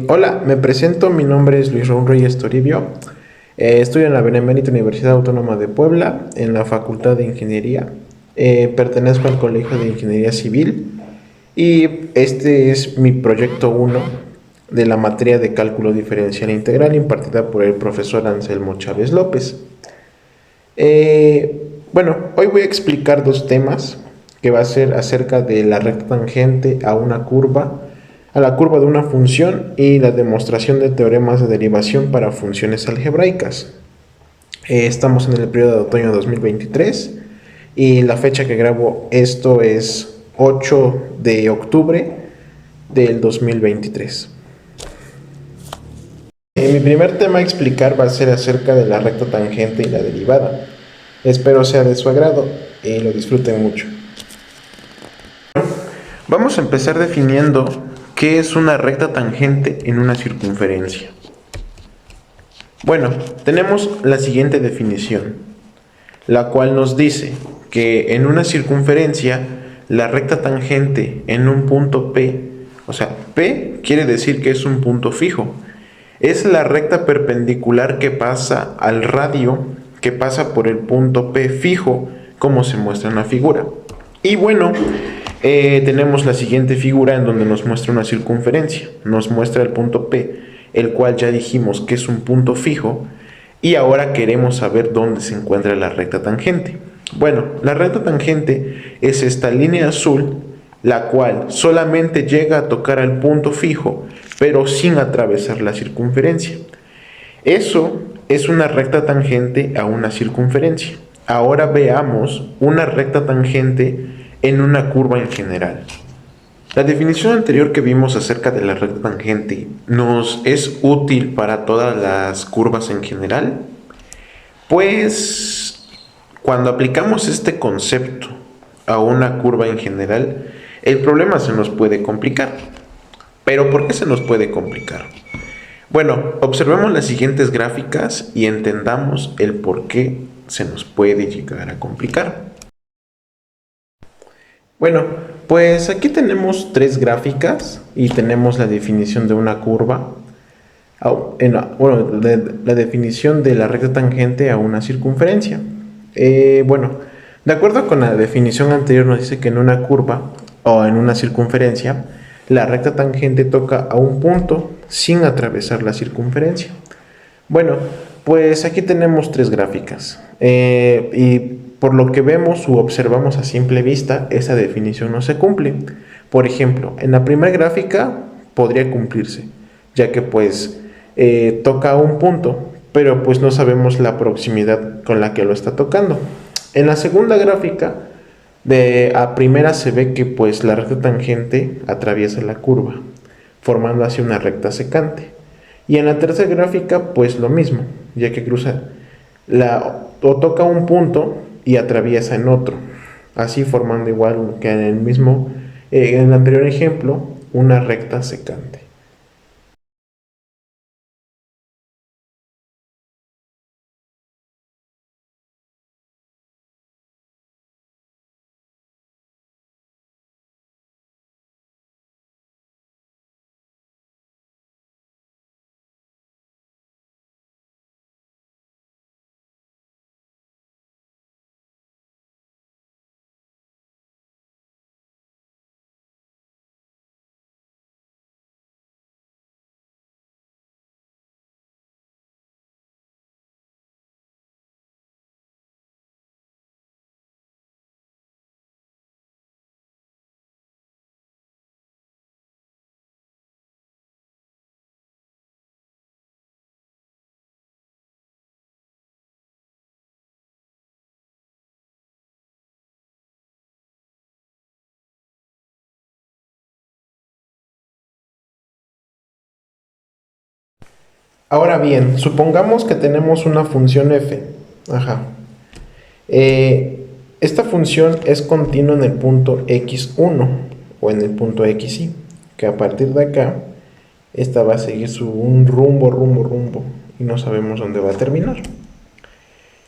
Hola, me presento, mi nombre es Luis Raúl Reyes Toribio. Estudio en la Benemérita Universidad Autónoma de Puebla, en la Facultad de Ingeniería. Pertenezco al Colegio de Ingeniería Civil y este es mi proyecto uno de la materia de cálculo diferencial integral impartida por el profesor Anselmo Chávez López. Hoy voy a explicar dos temas que va a ser acerca de la recta tangente a una curva, a la curva de una función y la demostración de teoremas de derivación para funciones algebraicas. Estamos en el periodo de otoño 2023 y la fecha que grabo esto es 8 de octubre del 2023. Mi primer tema a explicar va a ser acerca de la recta tangente y la derivada. Espero sea de su agrado y lo disfruten mucho. Vamos a empezar definiendo qué es una recta tangente en una circunferencia. Bueno, tenemos la siguiente definición, la cual nos dice que en una circunferencia la recta tangente en un punto P, o sea, P quiere decir que es un punto fijo, es la recta perpendicular que pasa al radio, que pasa por el punto P fijo, como se muestra en la figura. Y bueno, tenemos la siguiente figura en donde nos muestra una circunferencia, nos muestra el punto P, el cual ya dijimos que es un punto fijo, y ahora queremos saber dónde se encuentra la recta tangente. Bueno, la recta tangente es esta línea azul, la cual solamente llega a tocar al punto fijo, pero sin atravesar la circunferencia. Eso es una recta tangente a una circunferencia. Ahora veamos una recta tangente en una curva en general. La definición anterior que vimos acerca de la recta tangente nos es útil para todas las curvas en general, pues cuando aplicamos este concepto a una curva en general, el problema se nos puede complicar. ¿Pero por qué se nos puede complicar? Bueno, observemos las siguientes gráficas y entendamos el por qué se nos puede llegar a complicar. Bueno, pues aquí tenemos tres gráficas y tenemos la definición de una curva, la definición de la recta tangente a una circunferencia. De acuerdo con la definición anterior nos dice que en una curva o en una circunferencia, la recta tangente toca a un punto sin atravesar la circunferencia. Bueno, pues aquí tenemos tres gráficas y por lo que vemos u observamos a simple vista, esa definición no se cumple. Por ejemplo, en la primera gráfica podría cumplirse, ya que pues toca a un punto, pero pues no sabemos la proximidad con la que lo está tocando. En la segunda gráfica, a primera se ve que pues la recta tangente atraviesa la curva, formando así una recta secante. Y en la tercera gráfica pues lo mismo, ya que cruza o toca un punto y atraviesa en otro, así formando igual que en el anterior ejemplo, una recta secante. Ahora bien, supongamos que tenemos una función f. Ajá. Esta función es continua en el punto x1 o en el punto xy, que a partir de acá, esta va a seguir un rumbo, y no sabemos dónde va a terminar.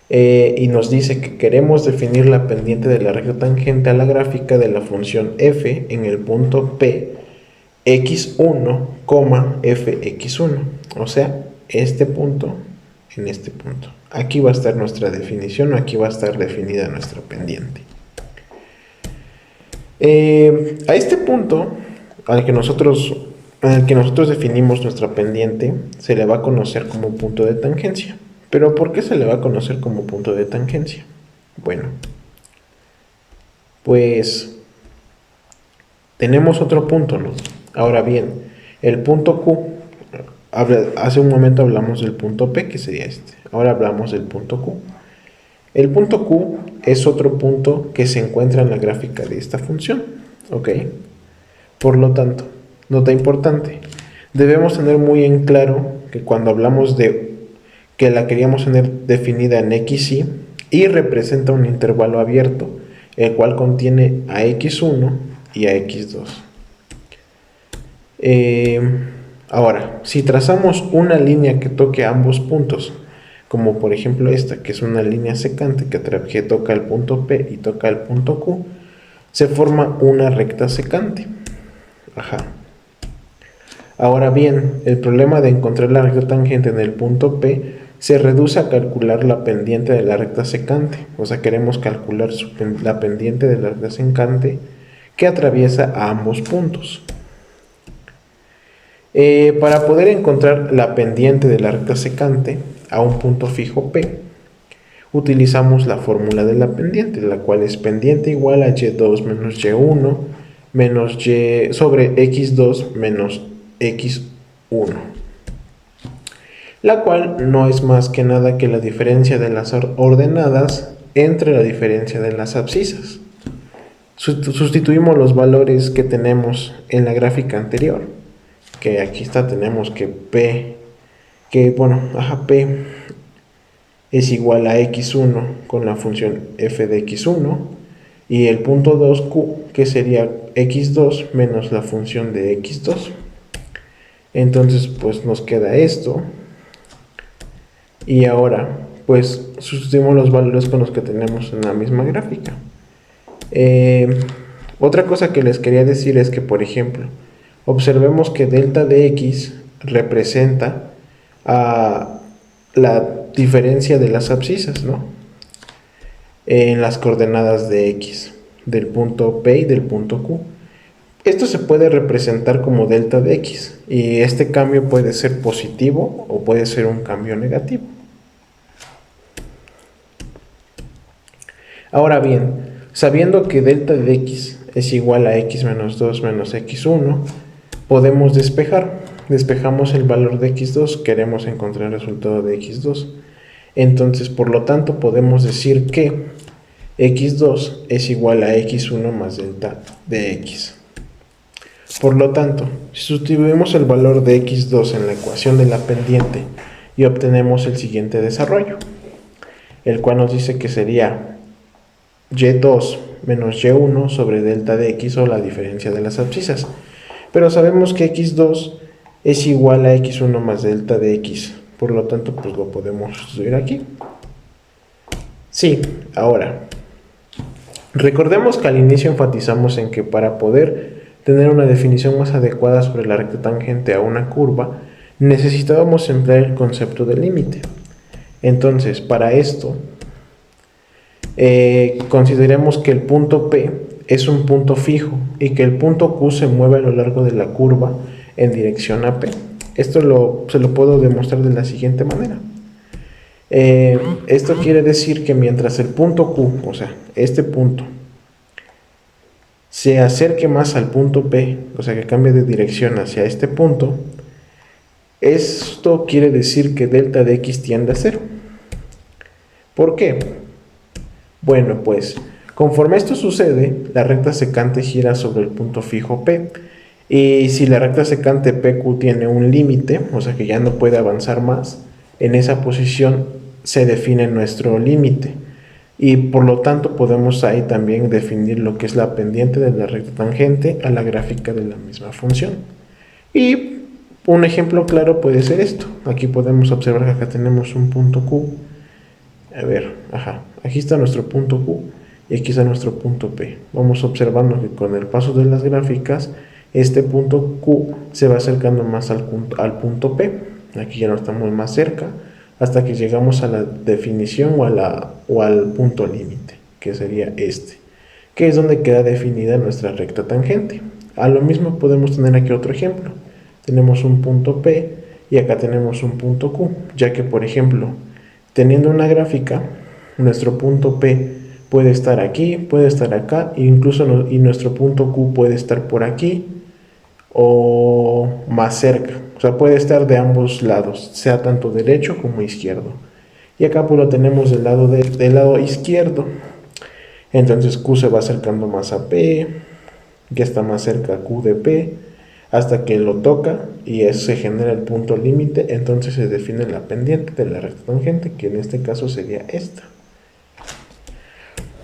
Y nos dice que queremos definir la pendiente de la recta tangente a la gráfica de la función f en el punto P x1, fx1, o sea, este punto en este punto. Aquí va a estar nuestra definición, aquí va a estar definida nuestra pendiente. A este punto, en el que nosotros definimos nuestra pendiente, se le va a conocer como punto de tangencia. ¿Pero por qué se le va a conocer como punto de tangencia? Bueno, pues tenemos otro punto, ¿no? Ahora bien, el punto Q, hace un momento hablamos del punto P, que sería este. Ahora hablamos del punto Q. El punto Q es otro punto que se encuentra en la gráfica de esta función, ¿ok? Por lo tanto, nota importante, debemos tener muy en claro que cuando hablamos de que la queríamos tener definida en xy y representa un intervalo abierto, el cual contiene a x1 y a x2. Ahora, si trazamos una línea que toque ambos puntos, como por ejemplo esta, que es una línea secante que toca el punto P y toca el punto Q, se forma una recta secante. Ajá. Ahora bien, el problema de encontrar la recta tangente en el punto P se reduce a calcular la pendiente de la recta secante. O sea, queremos calcular la pendiente de la recta secante que atraviesa a ambos puntos. Para poder encontrar la pendiente de la recta secante a un punto fijo P, utilizamos la fórmula de la pendiente, la cual es pendiente igual a y2 menos y1 menos y sobre x2 menos x1, la cual no es más que nada que la diferencia de las ordenadas entre la diferencia de las abscisas. Sustituimos los valores que tenemos en la gráfica anterior, que aquí está, tenemos que P es igual a x1 con la función f de x1 y el punto 2q, que sería x2 menos la función de x2. Entonces pues nos queda esto, y ahora pues sustituimos los valores con los que tenemos en la misma gráfica. Otra cosa que les quería decir es que, por ejemplo, observemos que delta de x representa a la diferencia de las abscisas, ¿no? En las coordenadas de x, del punto P y del punto Q. Esto se puede representar como delta de x, y este cambio puede ser positivo o puede ser un cambio negativo. Ahora bien, sabiendo que delta de x es igual a x menos 2 menos x1, podemos despejar. Despejamos el valor de x2, queremos encontrar el resultado de x2. Entonces, por lo tanto, podemos decir que x2 es igual a x1 más delta de x. Por lo tanto, si sustituimos el valor de x2 en la ecuación de la pendiente y obtenemos el siguiente desarrollo, el cual nos dice que sería y2 menos y1 sobre delta de x, o la diferencia de las abscisas. Pero sabemos que x2 es igual a x1 más delta de x, por lo tanto pues lo podemos sustituir aquí. Sí, ahora recordemos que al inicio enfatizamos en que para poder tener una definición más adecuada sobre la recta tangente a una curva, necesitábamos emplear el concepto de límite. Entonces, para esto, consideremos que el punto P es un punto fijo y que el punto Q se mueve a lo largo de la curva en dirección a P. Esto se lo puedo demostrar de la siguiente manera. Esto quiere decir que mientras el punto Q, o sea, este punto, se acerque más al punto P, o sea, que cambie de dirección hacia este punto, esto quiere decir que delta de x tiende a 0. ¿Por qué? Bueno, pues conforme esto sucede, la recta secante gira sobre el punto fijo P, y si la recta secante PQ tiene un límite, o sea que ya no puede avanzar más, en esa posición se define nuestro límite, y por lo tanto podemos ahí también definir lo que es la pendiente de la recta tangente a la gráfica de la misma función. Y un ejemplo claro puede ser esto. Aquí podemos observar que acá tenemos un punto Q. A ver, aquí está nuestro punto Q y aquí está nuestro punto P. Vamos observando que con el paso de las gráficas este punto Q se va acercando más al punto P. Aquí ya no estamos más cerca, hasta que llegamos a la definición o al punto límite, que sería este, que es donde queda definida nuestra recta tangente. A lo mismo podemos tener aquí otro ejemplo. Tenemos un punto P y acá tenemos un punto Q, ya que por ejemplo, teniendo una gráfica, nuestro punto P puede estar aquí, puede estar acá, incluso y nuestro punto Q puede estar por aquí o más cerca. O sea, puede estar de ambos lados, sea tanto derecho como izquierdo. Y acá pues lo tenemos del lado izquierdo. Entonces Q se va acercando más a P, ya está más cerca Q de P, hasta que lo toca y eso se genera el punto límite. Entonces se define la pendiente de la recta tangente, que en este caso sería esta.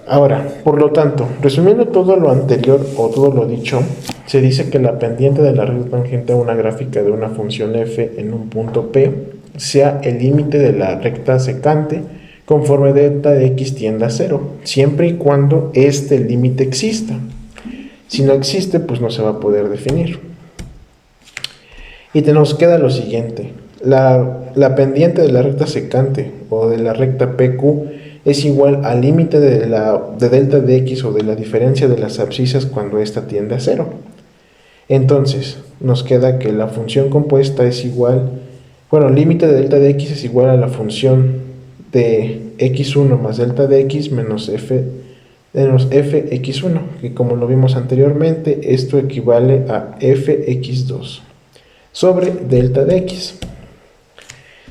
Ahora, por lo tanto, resumiendo todo lo anterior o todo lo dicho, se dice que la pendiente de la recta tangente a una gráfica de una función f en un punto P sea el límite de la recta secante conforme delta de x tiende a 0, siempre y cuando este límite exista. Si no existe, pues no se va a poder definir. Y nos queda lo siguiente: la pendiente de la recta secante o de la recta PQ es igual al límite de delta de x o de la diferencia de las abscisas cuando ésta tiende a 0. Entonces, nos queda que la función compuesta es igual, el límite de delta de x es igual a la función de x1 más delta de x menos fx1, que como lo vimos anteriormente, esto equivale a fx2 sobre delta de x.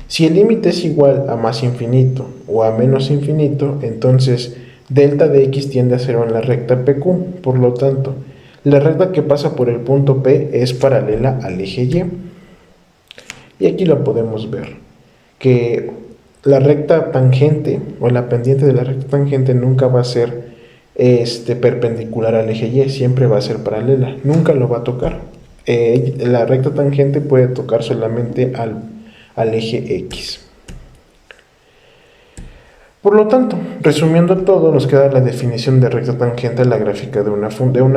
Si el límite es igual a más infinito o a menos infinito, entonces delta de x tiende a 0 en la recta PQ. Por lo tanto, la recta que pasa por el punto P es paralela al eje Y. Y aquí lo podemos ver, que la recta tangente o la pendiente de la recta tangente nunca va a ser perpendicular al eje Y, siempre va a ser paralela, nunca lo va a tocar. La recta tangente puede tocar solamente al eje X. Por lo tanto, resumiendo todo, nos queda la definición de recta tangente a la gráfica de una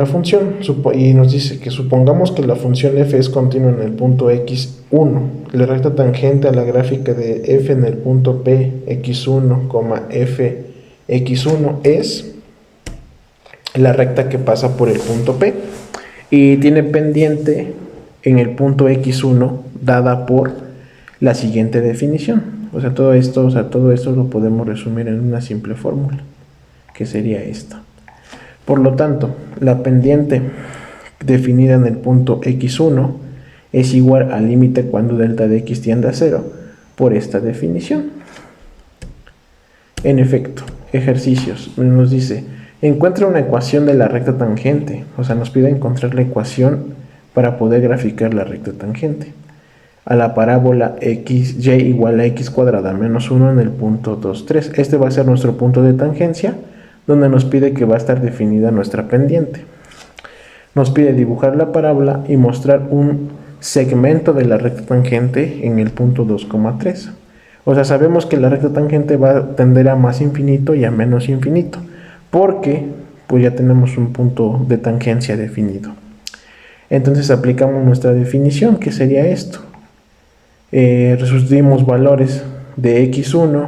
función, y nos dice que supongamos que la función f es continua en el punto x1. La recta tangente a la gráfica de f en el punto p x1, f x1 es la recta que pasa por el punto P y tiene pendiente en el punto x1 dada por la siguiente definición. Todo esto lo podemos resumir en una simple fórmula, que sería esta. Por lo tanto, la pendiente definida en el punto x1 es igual al límite cuando delta de x tiende a 0 por esta definición. En efecto, ejercicios, nos dice: encuentra una ecuación de la recta tangente. Nos pide encontrar la ecuación para poder graficar la recta tangente a la parábola y igual a x cuadrada menos 1 en el punto 2, 3. Este va a ser nuestro punto de tangencia, donde nos pide que va a estar definida nuestra pendiente. Nos pide dibujar la parábola y mostrar un segmento de la recta tangente en el punto 2,3. Sabemos que la recta tangente va a tender a más infinito y a menos infinito, porque pues ya tenemos un punto de tangencia definido. Entonces aplicamos nuestra definición, que sería esto. Sustituimos valores de x1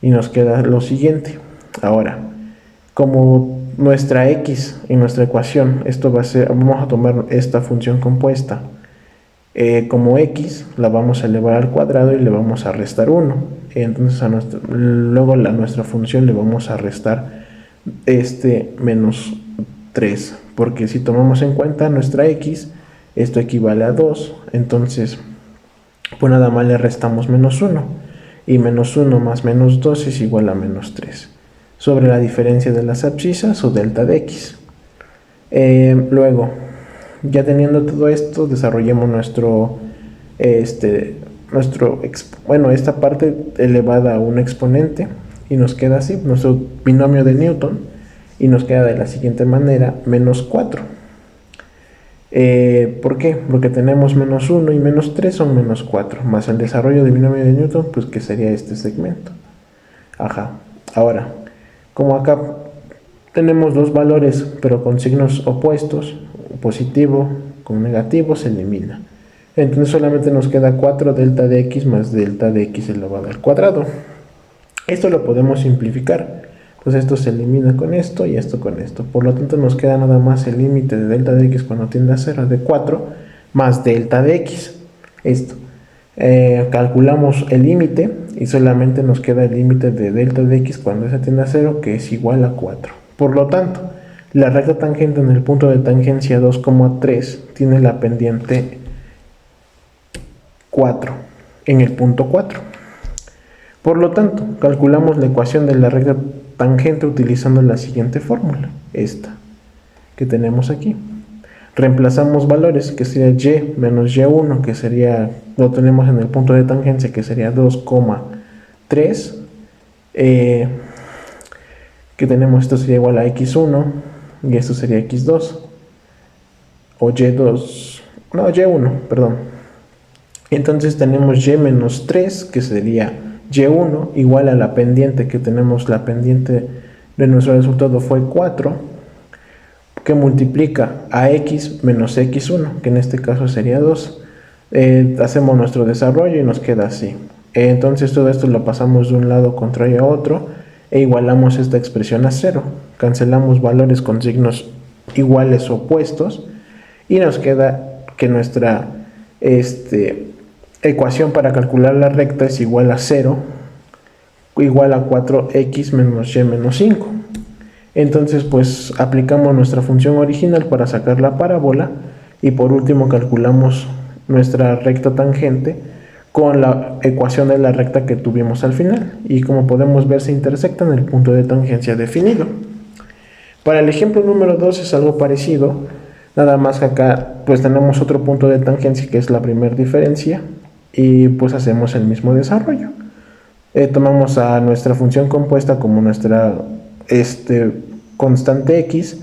y nos queda lo siguiente. Ahora, como nuestra x en nuestra ecuación, vamos a tomar esta función compuesta como x, la vamos a elevar al cuadrado y le vamos a restar 1. Entonces luego a nuestra función le vamos a restar menos 3, porque si tomamos en cuenta nuestra x, esto equivale a 2, entonces pues nada más le restamos menos 1, y menos 1 más menos 2 es igual a menos 3, sobre la diferencia de las abscisas o delta de x. Luego, ya teniendo todo esto, desarrollemos esta parte elevada a un exponente, y nos queda así, nuestro binomio de Newton, y nos queda de la siguiente manera, menos 4. ¿Por qué? Porque tenemos menos 1 y menos 3 son menos 4, más el desarrollo del binomio de Newton, pues que sería este segmento. Ahora, como acá tenemos dos valores, pero con signos opuestos, positivo con negativo se elimina. Entonces solamente nos queda 4 delta de x más delta de x elevado al cuadrado. Esto lo podemos simplificar. Pues esto se elimina con esto y esto con esto. Por lo tanto nos queda nada más el límite de delta de x cuando tiende a 0 de 4 más delta de x. Esto. Calculamos el límite y solamente nos queda el límite de delta de x cuando se tiende a 0, que es igual a 4. Por lo tanto, la recta tangente en el punto de tangencia 2,3 tiene la pendiente 4 en el punto 4. Por lo tanto, calculamos la ecuación de la recta tangente utilizando la siguiente fórmula, esta que tenemos aquí. Reemplazamos valores, que sería y menos y1, que sería, lo tenemos en el punto de tangencia, que sería 2,3, que tenemos, esto sería igual a x1, y esto sería x2, o y2, no, y1, perdón. Entonces tenemos y menos 3, que sería y1, igual a la pendiente, que tenemos, la pendiente de nuestro resultado fue 4, que multiplica a x menos x1, que en este caso sería 2. Hacemos nuestro desarrollo y nos queda así. Entonces todo esto lo pasamos de un lado contrario a otro e igualamos esta expresión a 0. Cancelamos valores con signos iguales o opuestos y nos queda que nuestra ecuación para calcular la recta es igual a 0, igual a 4x menos y menos 5. Entonces pues aplicamos nuestra función original para sacar la parábola y por último calculamos nuestra recta tangente con la ecuación de la recta que tuvimos al final, y como podemos ver se intersectan en el punto de tangencia definido. Para el ejemplo número 2 es algo parecido, nada más que acá pues tenemos otro punto de tangencia que es la primera diferencia y pues hacemos el mismo desarrollo. Tomamos a nuestra función compuesta como nuestra constante x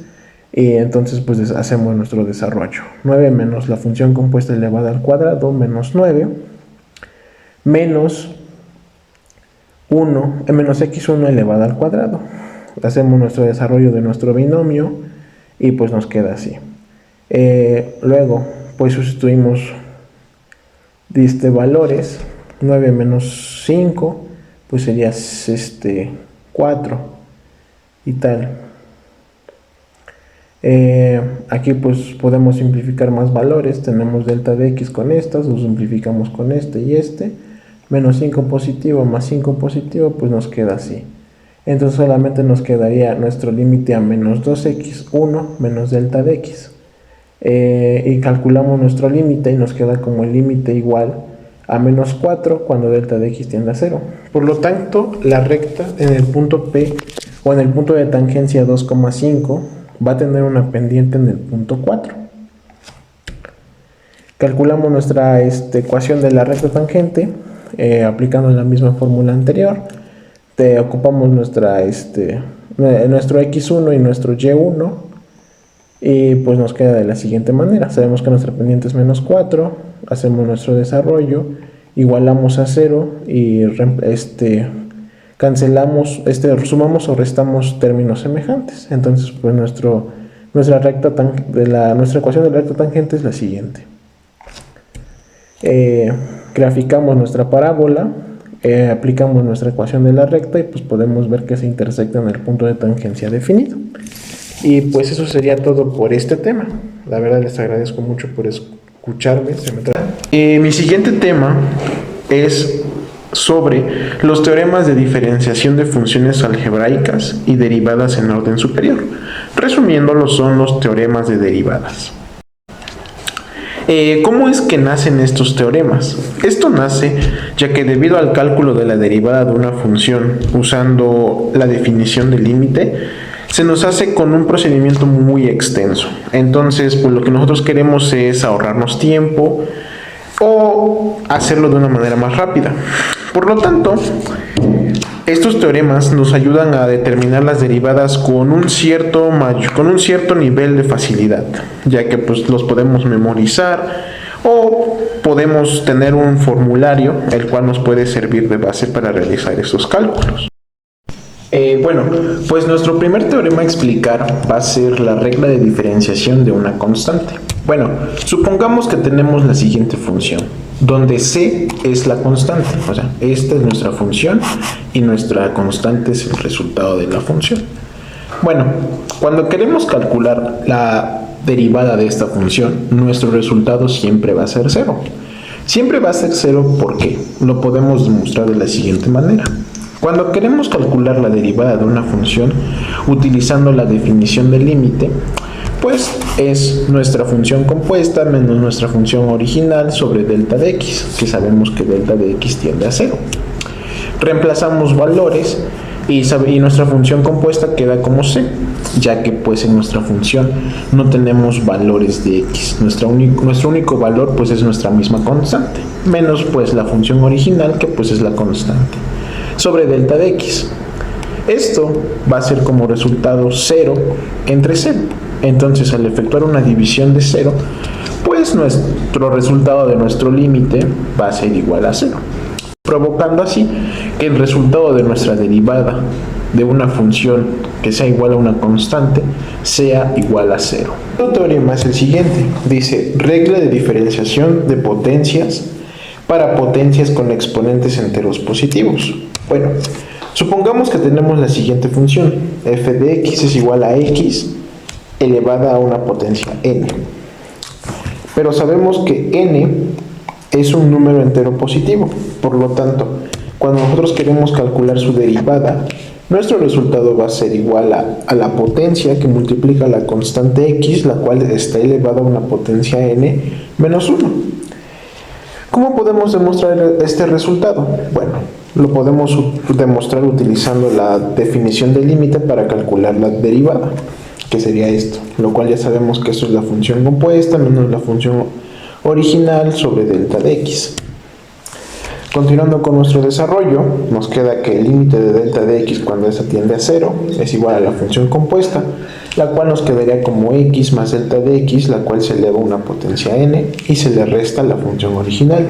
y entonces pues hacemos nuestro desarrollo. 9 menos la función compuesta elevada al cuadrado menos 9 menos 1 menos x1 elevado al cuadrado. Hacemos nuestro desarrollo de nuestro binomio y pues nos queda así. Luego pues sustituimos valores. 9 menos 5 pues sería 4 y tal. Aquí pues podemos simplificar más valores. Tenemos delta de x con estas, lo simplificamos con este y menos 5 positivo más 5 positivo, pues nos queda así. Entonces solamente nos quedaría nuestro límite a menos 2x1 menos delta de x, y calculamos nuestro límite y nos queda como el límite igual a menos 4 cuando delta de x tiende a 0. Por lo tanto, la recta en el punto P o en el punto de tangencia 2,5 va a tener una pendiente en el punto 4. Calculamos nuestra ecuación de la recta tangente aplicando la misma fórmula anterior. Ocupamos nuestro x1 y nuestro y1 y pues nos queda de la siguiente manera. Sabemos que nuestra pendiente es menos 4, hacemos nuestro desarrollo, igualamos a 0 y cancelamos, sumamos o restamos términos semejantes. Entonces pues nuestra ecuación de la recta tangente es la siguiente. Graficamos nuestra parábola, aplicamos nuestra ecuación de la recta y pues podemos ver que se intersecta en el punto de tangencia definido. Y pues eso sería todo por este tema. La verdad les agradezco mucho por escucharme. Mi siguiente tema es sobre los teoremas de diferenciación de funciones algebraicas y derivadas en orden superior. Resumiéndolo, son los teoremas de derivadas. ¿Cómo es que nacen estos teoremas? Esto nace ya que debido al cálculo de la derivada de una función usando la definición del límite, se nos hace con un procedimiento muy extenso. Entonces, pues lo que nosotros queremos es ahorrarnos tiempo o hacerlo de una manera más rápida. Por lo tanto, estos teoremas nos ayudan a determinar las derivadas con un cierto nivel de facilidad, ya que pues los podemos memorizar o podemos tener un formulario el cual nos puede servir de base para realizar estos cálculos. Bueno, pues nuestro primer teorema a explicar va a ser la regla de diferenciación de una constante. Bueno, supongamos que tenemos la siguiente función, donde c es la constante, o sea, esta es nuestra función y nuestra constante es el resultado de la función. Bueno, cuando queremos calcular la derivada de esta función, nuestro resultado siempre va a ser 0. Siempre va a ser 0 porque lo podemos demostrar de la siguiente manera. Cuando queremos calcular la derivada de una función utilizando la definición del límite, pues es nuestra función compuesta menos nuestra función original sobre delta de x, que sabemos que delta de x tiende a 0. Reemplazamos valores y nuestra función compuesta queda como c, ya que pues en nuestra función no tenemos valores de x. Nuestro único valor pues es nuestra misma constante, menos pues la función original que pues es la constante, sobre delta de x. Esto va a ser como resultado 0 entre 0. Entonces, al efectuar una división de 0, pues nuestro resultado de nuestro límite va a ser igual a 0, provocando así que el resultado de nuestra derivada de una función que sea igual a una constante sea igual a 0. El teorema es el siguiente. Dice, regla de diferenciación de potencias para potencias con exponentes enteros positivos. Bueno, supongamos que tenemos la siguiente función. F de x es igual a x elevada a una potencia n. Pero sabemos que n es un número entero positivo. Por lo tanto, cuando nosotros queremos calcular su derivada, nuestro resultado va a ser igual a la potencia que multiplica la constante x, la cual está elevada a una potencia n menos 1. ¿Cómo podemos demostrar este resultado? Bueno, lo podemos demostrar utilizando la definición del límite para calcular la derivada, que sería esto, lo cual ya sabemos que esto es la función compuesta menos la función original sobre delta de x. Continuando con nuestro desarrollo, nos queda que el límite de delta de x cuando esta tiende a 0 es igual a la función compuesta, la cual nos quedaría como x más delta de x, la cual se eleva a una potencia n y se le resta la función original,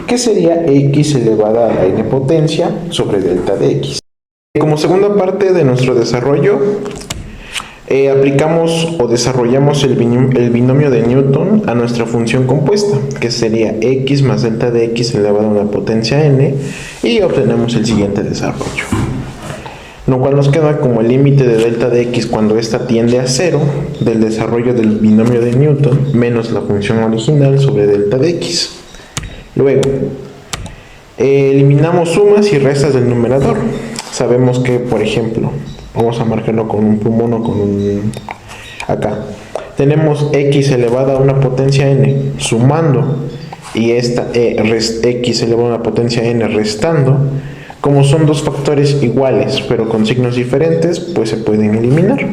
que sería x elevada a la n potencia sobre delta de x. Como segunda parte de nuestro desarrollo, aplicamos o desarrollamos el binomio de Newton a nuestra función compuesta, que sería x más delta de x elevado a una potencia n, y obtenemos el siguiente desarrollo, lo cual nos queda como el límite de delta de x cuando ésta tiende a 0 del desarrollo del binomio de Newton menos la función original sobre delta de x. Luego, eliminamos sumas y restas del numerador. Sabemos que, por ejemplo, vamos a marcarlo con un plumón o con un... acá. Tenemos x elevada a una potencia n sumando y esta x elevada a una potencia n restando. Como son dos factores iguales pero con signos diferentes, pues se pueden eliminar.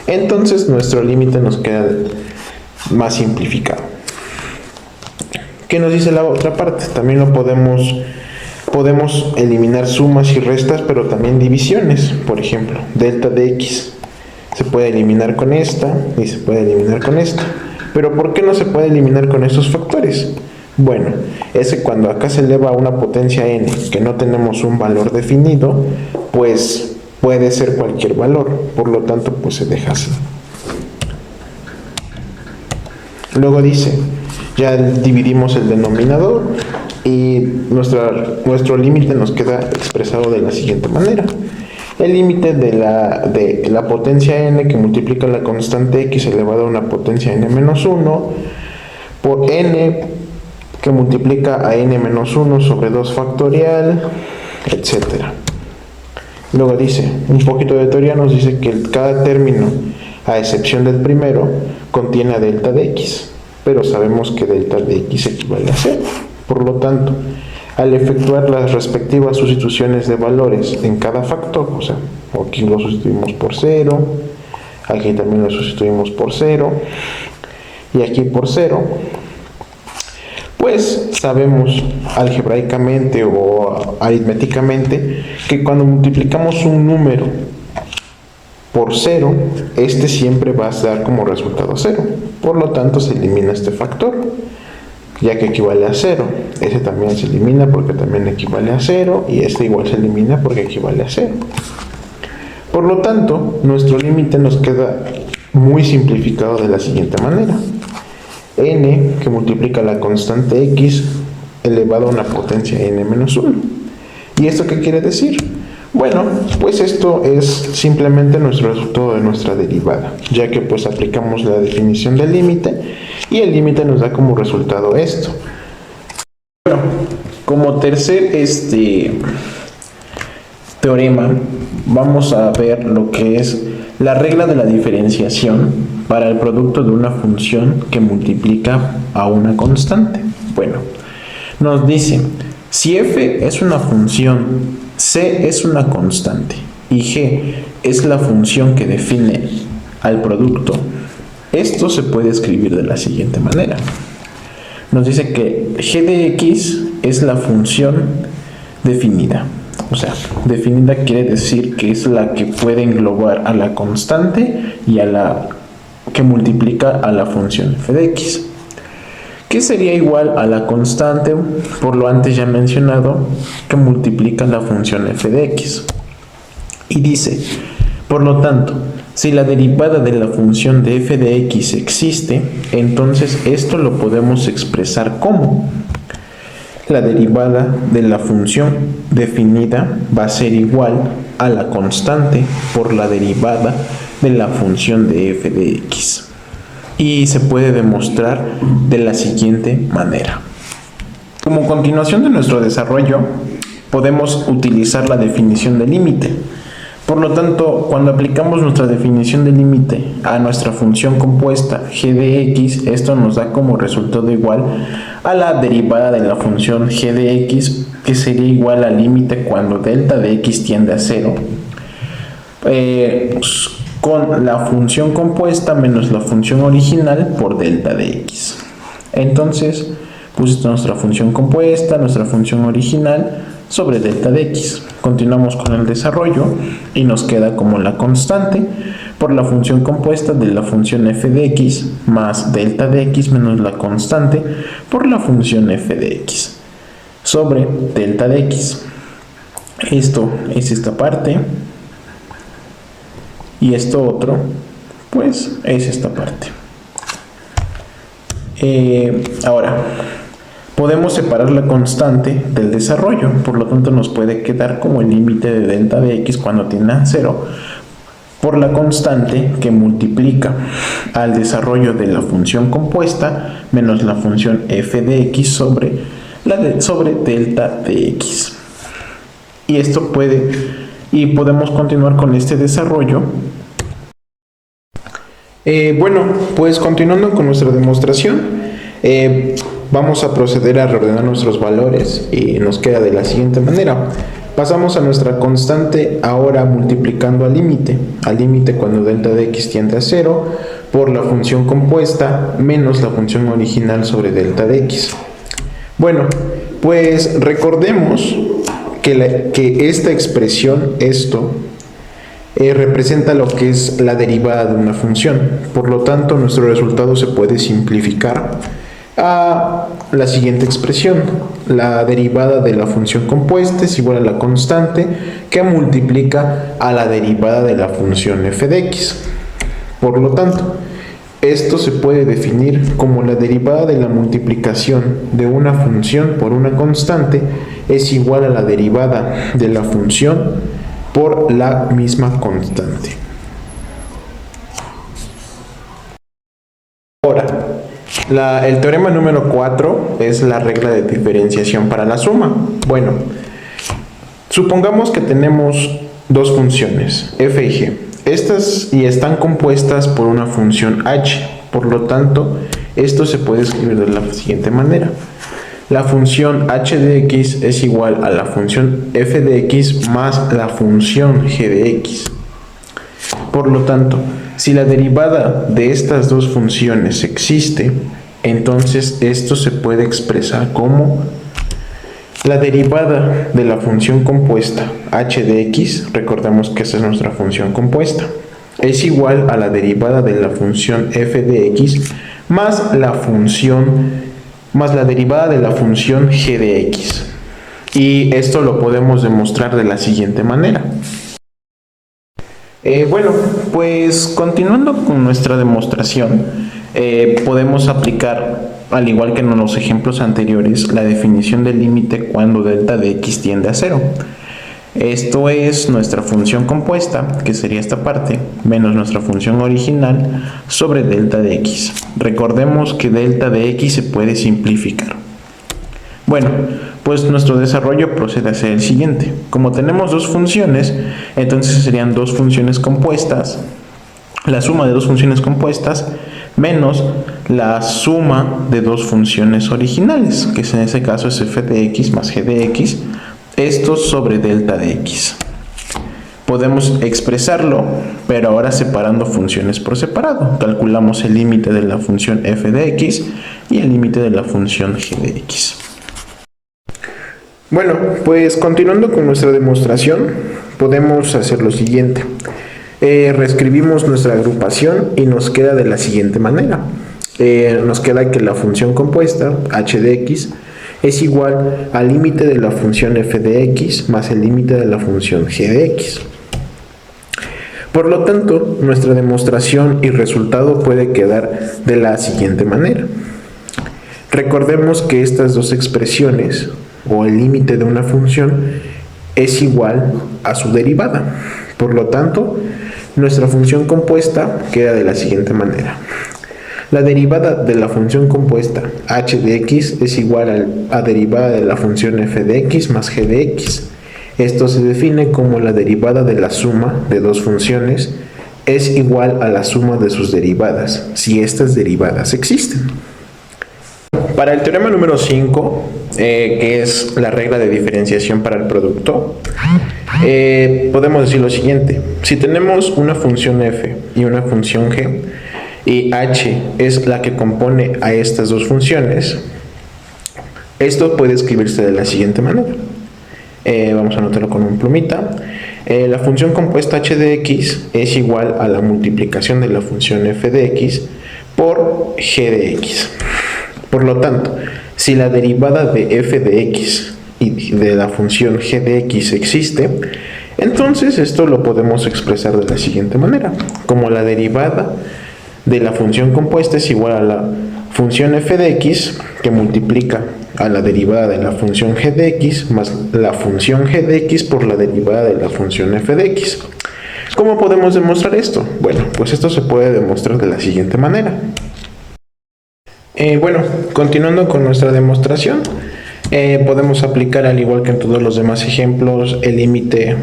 Entonces nuestro límite nos queda más simplificado. ¿Qué nos dice la otra parte? También lo podemos eliminar sumas y restas, pero también divisiones. Por ejemplo, delta de x se puede eliminar con esta y se puede eliminar con esta. Pero ¿por qué no se puede eliminar con estos factores? Bueno, es que cuando acá se eleva a una potencia n que no tenemos un valor definido, pues puede ser cualquier valor, por lo tanto pues se deja así. Luego dice, ya dividimos el denominador y nuestro límite nos queda expresado de la siguiente manera. El límite de la potencia n que multiplica la constante x elevado a una potencia n menos 1 por n que multiplica a n menos 1 sobre 2 factorial, etc. Luego dice, un poquito de teoría nos dice que cada término, a excepción del primero, contiene a delta de x, pero sabemos que delta de x equivale a 0. Por lo tanto, al efectuar las respectivas sustituciones de valores en cada factor, o sea, aquí lo sustituimos por 0, aquí también lo sustituimos por 0, y aquí por 0, pues sabemos algebraicamente o aritméticamente que cuando multiplicamos un número por 0, este siempre va a dar como resultado 0. Por lo tanto, se elimina este factor, ya que equivale a 0. Ese también se elimina porque también equivale a 0, y este igual se elimina porque equivale a 0. Por lo tanto, nuestro límite nos queda muy simplificado de la siguiente manera. n que multiplica la constante x elevado a una potencia n menos 1. ¿Y esto qué quiere decir? Bueno, pues esto es simplemente nuestro resultado de nuestra derivada, ya que pues aplicamos la definición del límite y el límite nos da como resultado esto. Bueno, como tercer teorema, vamos a ver lo que es la regla de la diferenciación para el producto de una función que multiplica a una constante. Bueno, nos dice, si f es una función, c es una constante y g es la función que define al producto, esto se puede escribir de la siguiente manera. Nos dice que g de x es la función definida. O sea, definida quiere decir que es la que puede englobar a la constante y a la que multiplica a la función f de x, que sería igual a la constante, por lo antes ya mencionado, que multiplica la función f de x. Y dice, por lo tanto, si la derivada de la función de f de x existe, entonces esto lo podemos expresar como la derivada de la función definida va a ser igual a la constante por la derivada de la función de f de x. Y se puede demostrar de la siguiente manera. Como continuación de nuestro desarrollo, podemos utilizar la definición de límite. Por lo tanto, cuando aplicamos nuestra definición de límite a nuestra función compuesta g de x, esto nos da como resultado igual a la derivada de la función g de x, que sería igual al límite cuando delta de x tiende a 0, con la función compuesta menos la función original por delta de x. Entonces, pues nuestra función compuesta, nuestra función original sobre delta de x. Continuamos con el desarrollo y nos queda como la constante por la función compuesta de la función f de x más delta de x menos la constante por la función f de x sobre delta de x. Esto es esta parte y esto otro pues es esta parte. Ahora podemos separar la constante del desarrollo, por lo tanto nos puede quedar como el límite de delta de x cuando tiende a 0 por la constante que multiplica al desarrollo de la función compuesta menos la función f de x sobre delta de x. Y esto podemos continuar con este desarrollo. Bueno, pues continuando con nuestra demostración, vamos a proceder a reordenar nuestros valores y nos queda de la siguiente manera. Pasamos a nuestra constante ahora multiplicando al límite cuando delta de x tiende a 0 por la función compuesta menos la función original sobre delta de x. Bueno, pues recordemos que esta expresión, representa lo que es la derivada de una función. Por lo tanto, nuestro resultado se puede simplificar a la siguiente expresión. La derivada de la función compuesta es igual a la constante que multiplica a la derivada de la función f de x. Por lo tanto, esto se puede definir como la derivada de la multiplicación de una función por una constante es igual a la derivada de la función por la misma constante. Ahora, el teorema número 4 es la regla de diferenciación para la suma. Bueno, supongamos que tenemos dos funciones, f y g. Estas están compuestas por una función h. Por lo tanto, esto se puede escribir de la siguiente manera. La función h de x es igual a la función f de x más la función g de x. Por lo tanto, si la derivada de estas dos funciones existe, entonces esto se puede expresar como la derivada de la función compuesta h de x, recordemos que esa es nuestra función compuesta, es igual a la derivada de la función f de x más la derivada de la función g de x. Y esto lo podemos demostrar de la siguiente manera. Bueno, pues continuando con nuestra demostración, podemos aplicar, al igual que en los ejemplos anteriores, la definición del límite cuando delta de x tiende a cero. Esto es nuestra función compuesta, que sería esta parte, menos nuestra función original sobre delta de x. Recordemos que delta de x se puede simplificar. Bueno, pues nuestro desarrollo procede a ser el siguiente. Como tenemos dos funciones, entonces serían dos funciones compuestas, la suma de dos funciones compuestas menos la suma de dos funciones originales, que en ese caso es f de x más g de x, esto sobre delta de x. Podemos expresarlo, pero ahora separando funciones por separado. Calculamos el límite de la función f de x y el límite de la función g de x. Bueno, pues continuando con nuestra demostración, podemos hacer lo siguiente. Reescribimos nuestra agrupación y nos queda de la siguiente manera. Nos queda que la función compuesta, h de x, es igual al límite de la función f de x más el límite de la función g de x. Por lo tanto, nuestra demostración y resultado puede quedar de la siguiente manera. Recordemos que estas dos expresiones, o el límite de una función, es igual a su derivada. Por lo tanto, nuestra función compuesta queda de la siguiente manera. La derivada de la función compuesta h de x es igual a derivada de la función f de x más g de x. Esto se define como la derivada de la suma de dos funciones es igual a la suma de sus derivadas, si estas derivadas existen. Para el teorema número 5, que es la regla de diferenciación para el producto, podemos decir lo siguiente. Si tenemos una función f y una función g, y h es la que compone a estas dos funciones, esto puede escribirse de la siguiente manera. Vamos a anotarlo con un plumita. La función compuesta h de x es igual a la multiplicación de la función f de x por g de x. Por lo tanto, si la derivada de f de x y de la función g de x existe, entonces esto lo podemos expresar de la siguiente manera, como la derivada de la función compuesta es igual a la función f de x que multiplica a la derivada de la función g de x más la función g de x por la derivada de la función f de x. ¿Cómo podemos demostrar esto? Bueno, pues esto se puede demostrar de la siguiente manera. Bueno, continuando con nuestra demostración, podemos aplicar, al igual que en todos los demás ejemplos, el límite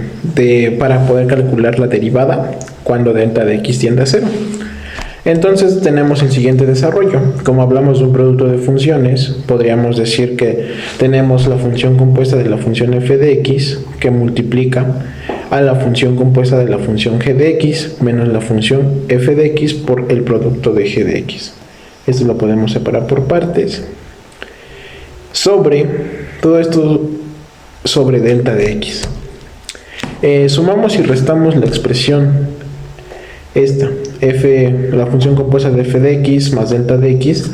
para poder calcular la derivada cuando delta de x tiende a cero. Entonces tenemos el siguiente desarrollo. Como hablamos de un producto de funciones, podríamos decir que tenemos la función compuesta de la función f de x que multiplica a la función compuesta de la función g de x menos la función f de x por el producto de g de x. Esto lo podemos separar por partes. Sobre todo esto sobre delta de x. Sumamos y restamos la expresión esta, la función compuesta de f de x más delta de x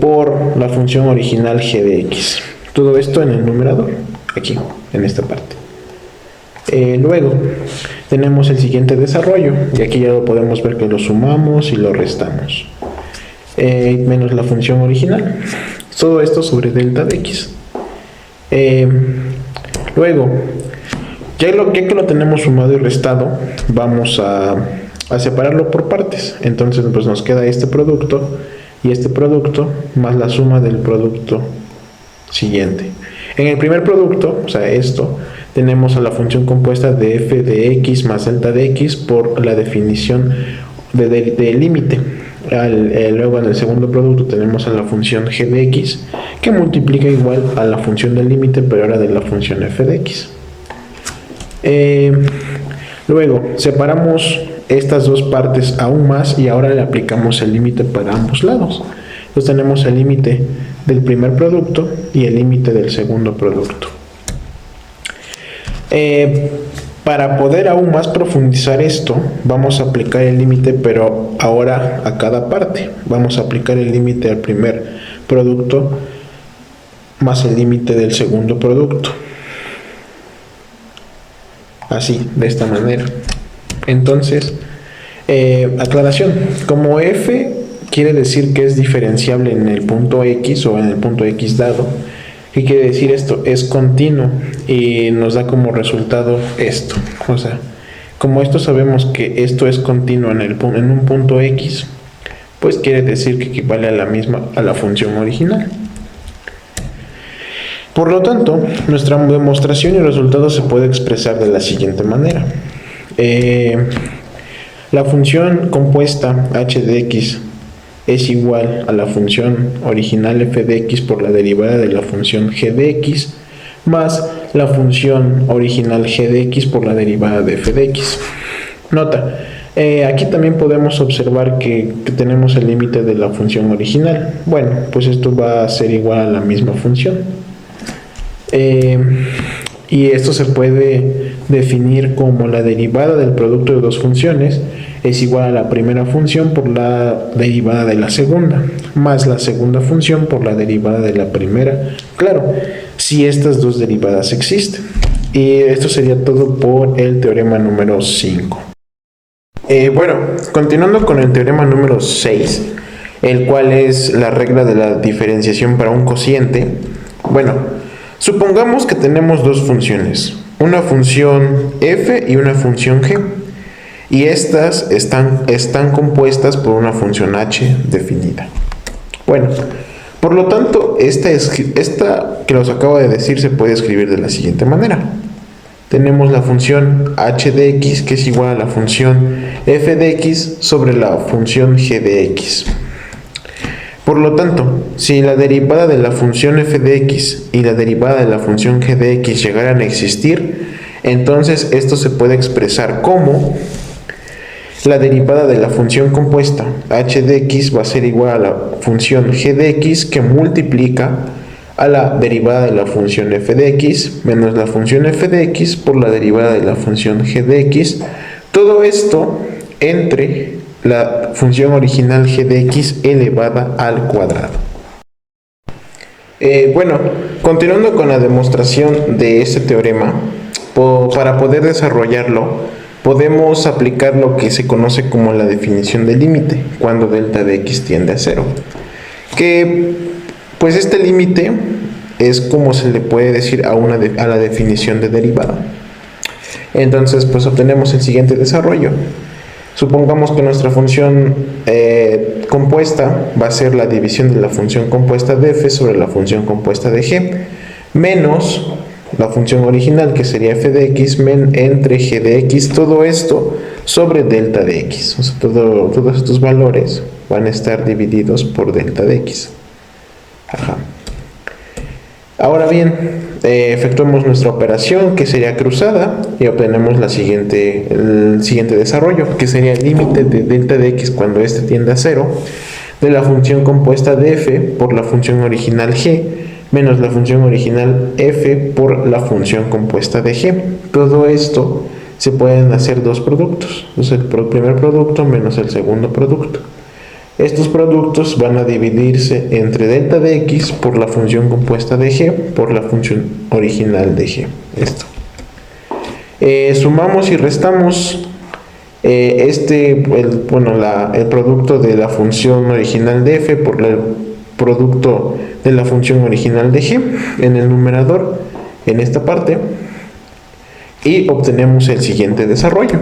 por la función original g de x. Todo esto en el numerador, aquí, en esta parte. Luego tenemos el siguiente desarrollo, y aquí ya lo podemos ver que lo sumamos y lo restamos. Menos la función original. Todo esto sobre delta de x. Luego, ya que lo tenemos sumado y restado, vamos a separarlo por partes. Entonces pues nos queda este producto y este producto más la suma del producto siguiente. En el primer producto, o sea esto, tenemos a la función compuesta de f de x más delta de x por la definición de límite. Luego en el segundo producto tenemos a la función g de x que multiplica igual a la función del límite, pero ahora de la función f de x. Luego separamos estas dos partes aún más y ahora le aplicamos el límite para ambos lados. Entonces tenemos el límite del primer producto y el límite del segundo producto. Para poder aún más profundizar esto, vamos a aplicar el límite, pero ahora a cada parte. Vamos a aplicar el límite al primer producto más el límite del segundo producto. Así, de esta manera. Entonces, aclaración, como f quiere decir que es diferenciable en el punto x o en el punto x dado, ¿qué quiere decir esto? Es continuo y nos da como resultado esto. O sea, como esto sabemos que esto es continuo en un punto x, pues quiere decir que equivale a la función original. Por lo tanto, nuestra demostración y resultado se puede expresar de la siguiente manera. La función compuesta h de x es igual a la función original f de x por la derivada de la función g de x más la función original g de x por la derivada de f de x. Nota, aquí también podemos observar que tenemos el límite de la función original. Bueno, pues esto va a ser igual a la misma función. Y esto se puede definir como la derivada del producto de dos funciones es igual a la primera función por la derivada de la segunda, más la segunda función por la derivada de la primera. Claro, si estas dos derivadas existen. Y esto sería todo por el teorema número 5. Bueno, continuando con el teorema número 6, el cual es la regla de la diferenciación para un cociente. Bueno, supongamos que tenemos dos funciones, una función f y una función g, y estas están compuestas por una función h definida. Bueno, por lo tanto, esta que los acabo de decir se puede escribir de la siguiente manera. Tenemos la función h de x, que es igual a la función f de x sobre la función g de x. Por lo tanto, si la derivada de la función f de x y la derivada de la función g de x llegaran a existir, entonces esto se puede expresar como la derivada de la función compuesta h de x va a ser igual a la función g de x que multiplica a la derivada de la función f de x menos la función f de x por la derivada de la función g de x. Todo esto entre la función original g de x elevada al cuadrado. Bueno, continuando con la demostración de este teorema, para poder desarrollarlo, podemos aplicar lo que se conoce como la definición de límite, cuando delta de x tiende a 0. Que, pues este límite es como se le puede decir a la definición de derivada. Entonces, pues obtenemos el siguiente desarrollo. Supongamos que nuestra función compuesta va a ser la división de la función compuesta de f sobre la función compuesta de g, menos la función original, que sería f de x entre g de x, todo esto sobre delta de x. O sea, todos estos valores van a estar divididos por delta de x. Ajá. Ahora bien, efectuamos nuestra operación, que sería cruzada, y obtenemos el siguiente desarrollo, que sería el límite de delta de x cuando este tiende a 0, de la función compuesta de f por la función original g, menos la función original f por la función compuesta de g. Todo esto se pueden hacer dos productos, entonces el primer producto menos el segundo producto. Estos productos van a dividirse entre delta de x por la función compuesta de g por la función original de g. Esto. Sumamos y restamos el producto de la función original de f por el producto de la función original de g en el numerador, en esta parte, y obtenemos el siguiente desarrollo.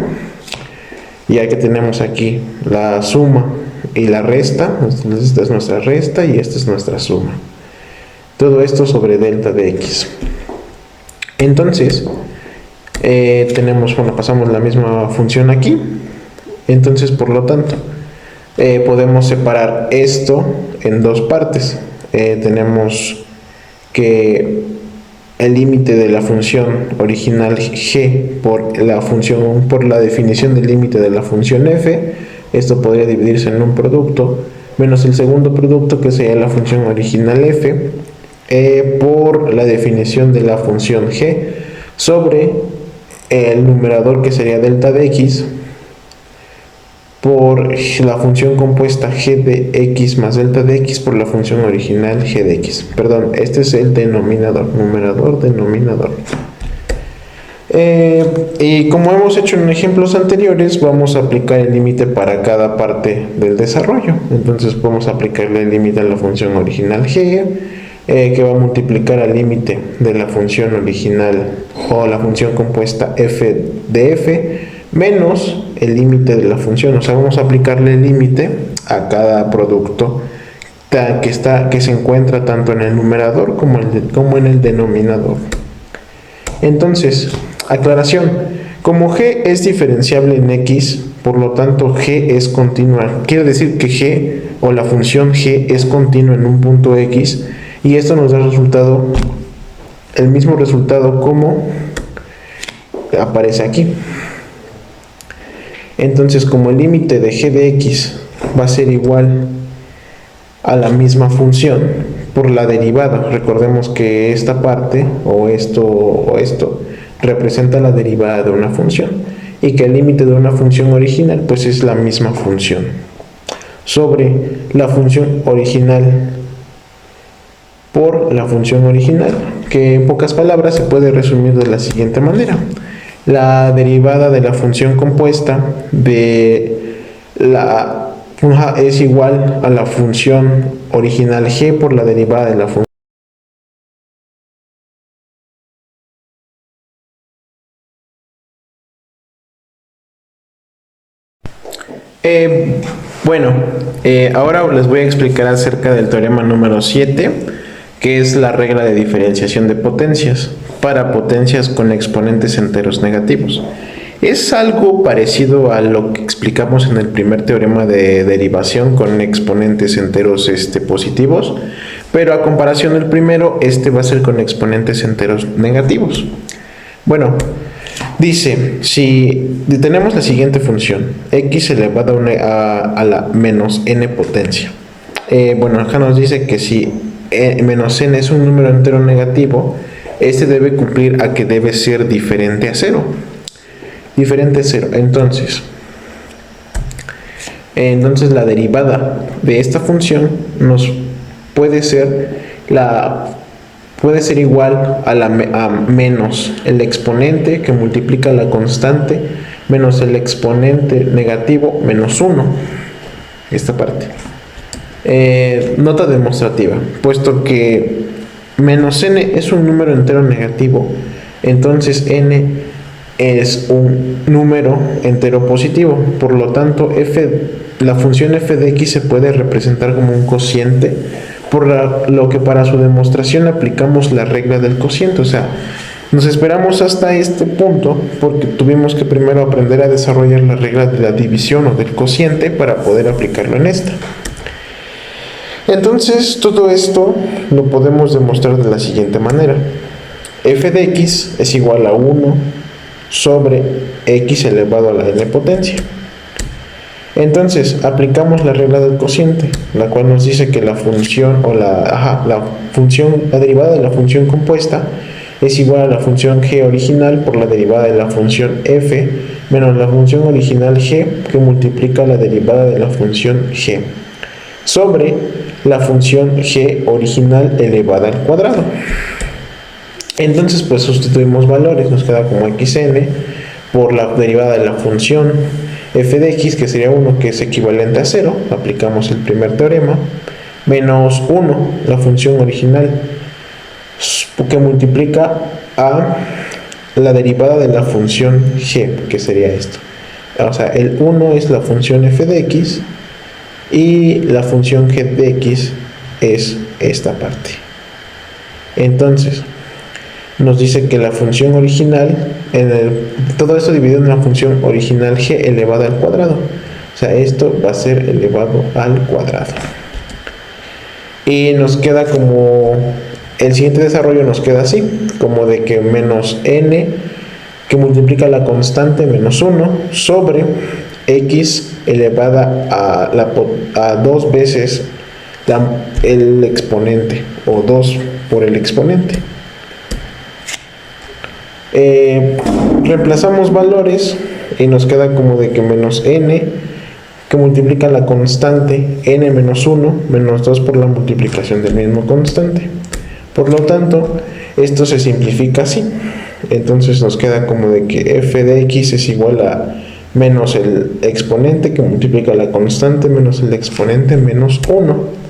Ya que tenemos aquí la suma y la resta, entonces esta es nuestra resta y esta es nuestra suma. Todo esto sobre delta de x. Entonces, pasamos la misma función aquí. Entonces, por lo tanto, podemos separar esto en dos partes. Tenemos que el límite de la función original g por la definición del límite de la función f, esto podría dividirse en un producto, menos el segundo producto, que sería la función original f, por la definición de la función g sobre el numerador, que sería delta de x, por la función compuesta g de x más delta de x por la función original g de x. Perdón, este es el denominador, numerador, denominador. Y como hemos hecho en ejemplos anteriores, vamos a aplicar el límite para cada parte del desarrollo. Entonces vamos a aplicarle el límite a la función original g, que va a multiplicar al límite de la función original o la función compuesta f de f menos el límite de la función. O sea, vamos a aplicarle el límite a cada producto que se encuentra tanto en el numerador como en el denominador. Entonces, aclaración: como g es diferenciable en x, por lo tanto g es continua. Quiere decir que g o la función g es continua en un punto x, y esto nos da el mismo resultado como aparece aquí. Entonces, como el límite de g de x va a ser igual a la misma función por la derivada, recordemos que esta parte o esto representa la derivada de una función, y que el límite de una función original pues es la misma función sobre la función original por la función original, que en pocas palabras se puede resumir de la siguiente manera: la derivada de la función compuesta es igual a la función original g por la derivada de la función. Ahora les voy a explicar acerca del teorema número 7, que es la regla de diferenciación de potencias para potencias con exponentes enteros negativos. Es algo parecido a lo que explicamos en el primer teorema de derivación con exponentes enteros positivos, pero a comparación del primero, va a ser con exponentes enteros negativos. Bueno, dice, si tenemos la siguiente función, x elevado a la menos n potencia. Acá nos dice que si menos n es un número entero negativo, debe cumplir a que debe ser diferente a 0. Diferente a 0. Entonces la derivada de esta función puede ser igual a menos el exponente que multiplica la constante menos el exponente negativo menos 1. Esta parte. Nota demostrativa: puesto que menos n es un número entero negativo, entonces n es un número entero positivo. Por lo tanto, la función f de x se puede representar como un cociente, por lo que para su demostración aplicamos la regla del cociente. O sea, nos esperamos hasta este punto porque tuvimos que primero aprender a desarrollar la regla de la división o del cociente para poder aplicarlo en esta. Entonces, todo esto lo podemos demostrar de la siguiente manera: f de x es igual a 1 sobre x elevado a la n potencia. Entonces, aplicamos la regla del cociente, la cual nos dice que la función la derivada de la función compuesta es igual a la función g original por la derivada de la función f menos la función original g que multiplica la derivada de la función g sobre la función g original elevada al cuadrado. Entonces, pues sustituimos valores, nos queda como xn por la derivada de la función f de x, que sería 1, que es equivalente a 0, aplicamos el primer teorema, menos 1, la función original, que multiplica a la derivada de la función g, que sería esto. O sea, el 1 es la función f de x y la función g de x es esta parte. Entonces, nos dice que la función original, todo esto dividido en la función original g elevada al cuadrado. O sea, esto va a ser elevado al cuadrado. Y nos queda como, el siguiente desarrollo nos queda así, como de que menos n, que multiplica la constante menos 1, sobre x elevada a 2 veces el exponente, o 2 por el exponente. Reemplazamos valores y nos queda como de que menos n, que multiplica la constante n menos 1 menos 2 por la multiplicación del mismo constante. Por lo tanto, esto se simplifica así: Entonces nos queda como de que f de x es igual a menos el exponente que multiplica la constante menos el exponente menos 1.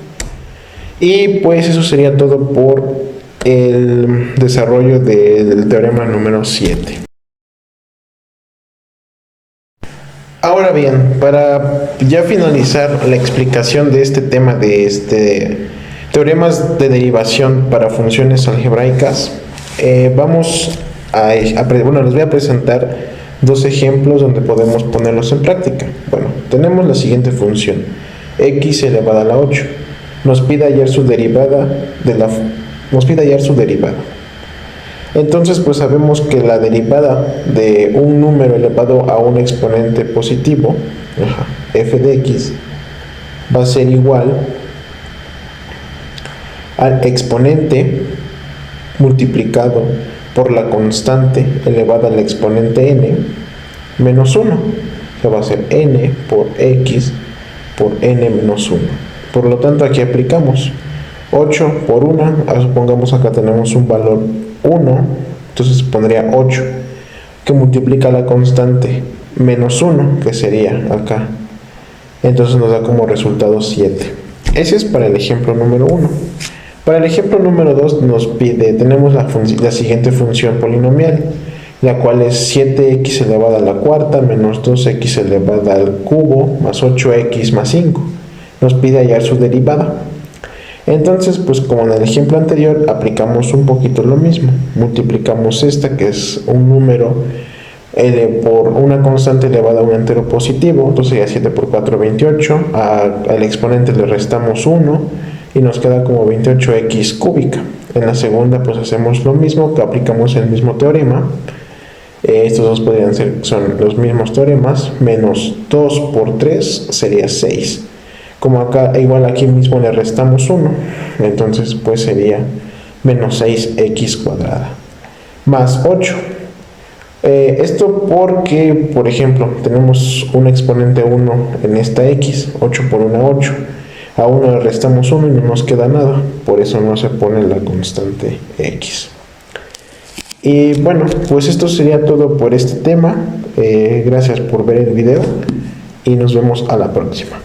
Y pues eso sería todo por el desarrollo del teorema número 7. Ahora bien, para ya finalizar la explicación de este tema de teoremas de derivación para funciones algebraicas, les voy a presentar dos ejemplos donde podemos ponerlos en práctica. Bueno, tenemos la siguiente función, x elevada a la 8. Nos pide hallar su derivada Entonces, pues sabemos que la derivada de un número elevado a un exponente positivo, f de x, va a ser igual al exponente multiplicado por la constante elevada al exponente n menos 1. Que va a ser n por x por n menos 1. Por lo tanto, aquí aplicamos 8 por 1, supongamos acá tenemos un valor 1, entonces pondría 8, que multiplica la constante menos 1, que sería acá. Entonces nos da como resultado 7. Ese es para el ejemplo número 1. Para el ejemplo número 2 nos pide, tenemos la siguiente función polinomial, la cual es 7x elevada a la cuarta menos 2x elevada al cubo más 8x más 5. Nos pide hallar su derivada. Entonces, pues como en el ejemplo anterior, aplicamos un poquito lo mismo. Multiplicamos esta, que es un número por una constante elevada a un entero positivo. Entonces ya 7 por 4, 28. Al exponente le restamos 1 y nos queda como 28x cúbica. En la segunda, pues hacemos lo mismo, que aplicamos el mismo teorema. Estos dos son los mismos teoremas. Menos 2 por 3 sería 6. Como acá, igual aquí mismo le restamos 1, entonces pues sería menos 6x cuadrada más 8. Esto porque, por ejemplo, tenemos un exponente 1 en esta x, 8 por 1, 8. A 1 le restamos 1 y no nos queda nada, por eso no se pone la constante x. Y bueno, pues esto sería todo por este tema. Gracias por ver el video y nos vemos a la próxima.